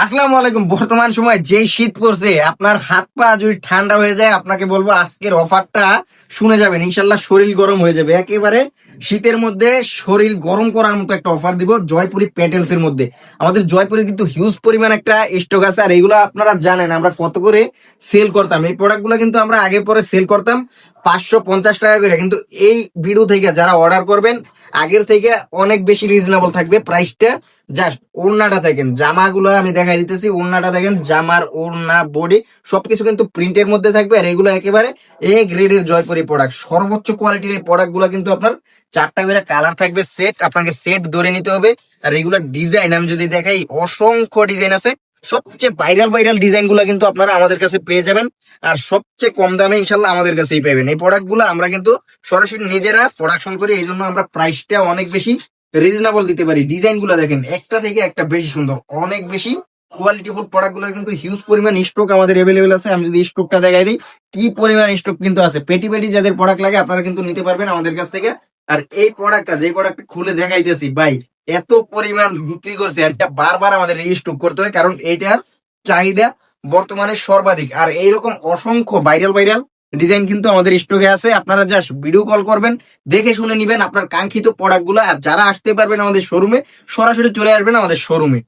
আসসালামু আলাইকুম। বর্তমান সময় যে শীত পড়ছে, আপনার হাত পা যদি ঠান্ডা হয়ে যায়, আপনাকে বলবো আজকের অফারটা শুনে যাবেন, ইনশাল্লাহ শরীর গরম হয়ে যাবে একেবারে। শীতের মধ্যে শরীর গরম করার মতো একটা অফার দিব জয়পুরি প্যাটেলস এর মধ্যে। আমাদের জয়পুরে কিন্তু হিউজ পরিমাণ একটা স্টক আছে, আর এগুলো আপনারা জানেন আমরা কত করে সেল করতাম। এই প্রোডাক্টগুলো কিন্তু আমরা আগে পরে সেল করতাম 550 টাকা করে, কিন্তু এই ভিডিও থেকে যারা অর্ডার করবেন আগের থেকে অনেক বেশি রিজনেবল থাকবে প্রাইসটা। জাস্ট ওড়নাটা দেখেন, জামাগুলো আমি দেখাই দিতেছি, ওড়নাটা দেখেন, জামার ওড়না বডি সবকিছু কিন্তু প্রিন্টের মধ্যে থাকবে। আর এগুলো একেবারে এ গ্রেডের জয়পুরি প্রোডাক্ট, সর্বোচ্চ কোয়ালিটির এই প্রোডাক্ট গুলো কিন্তু আপনার 4টা করে কালার থাকবে, সেট আপনাকে সেট ধরে নিতে হবে। আর এগুলো ডিজাইন আমি যদি দেখাই, অসংখ্য ডিজাইন আছে। সবচেয়ে ভাইরাল ভাইরাল ডিজাইন গুলো কিন্তু আপনারা আমাদের কাছে পেয়ে যাবেন, আর সবচেয়ে কম দামে ইনশাল্লাহ আমাদের কাছেই পাবেন। এই প্রোডাক্ট গুলো আমরা কিন্তু সরাসরি নিজেরা প্রোডাকশন করি, এই জন্য আমরা প্রাইসটা অনেক বেশি রিজনেবল দিতে পারি। ডিজাইন গুলো দেখেন, একটা থেকে একটা বেশি সুন্দর, অনেক বেশি কোয়ালিটিফুল প্রোডাক্ট গুলো কিন্তু হিউজ পরিমাণ স্টক আমাদের অ্যাভেলেবেল আছে। আমি যদি স্টকটা দেখাই দিই, কি পরিমাণ স্টক কিন্তু আছে। পেটি পেটি যাদের প্রোডাক্ট লাগে আপনারা কিন্তু নিতে পারবেন আমাদের কাছ থেকে। আর এই প্রোডাক্টটা, যে প্রোডাক্ট খুলে দেখাইতেছি ভাই, এত পরিমাণ বিক্রি করছে, এটা বারবার আমাদের রিস্টক করতে হয়, কারণ এইটার চাহিদা বর্তমানে সর্বাধিক। আর এইরকম অসংখ্য ভাইরাল ভাইরাল ডিজাইন কিন্তু আমাদের স্টকে আছে। আপনারা জাস্ট ভিডিও কল করবেন, দেখে শুনে নিবেন আপনার কাঙ্ক্ষিত প্রোডাক্ট গুলো। আর যারা আসতে পারবেন আমাদের শোরুমে, সরাসরি চলে আসবেন আমাদের শোরুমে।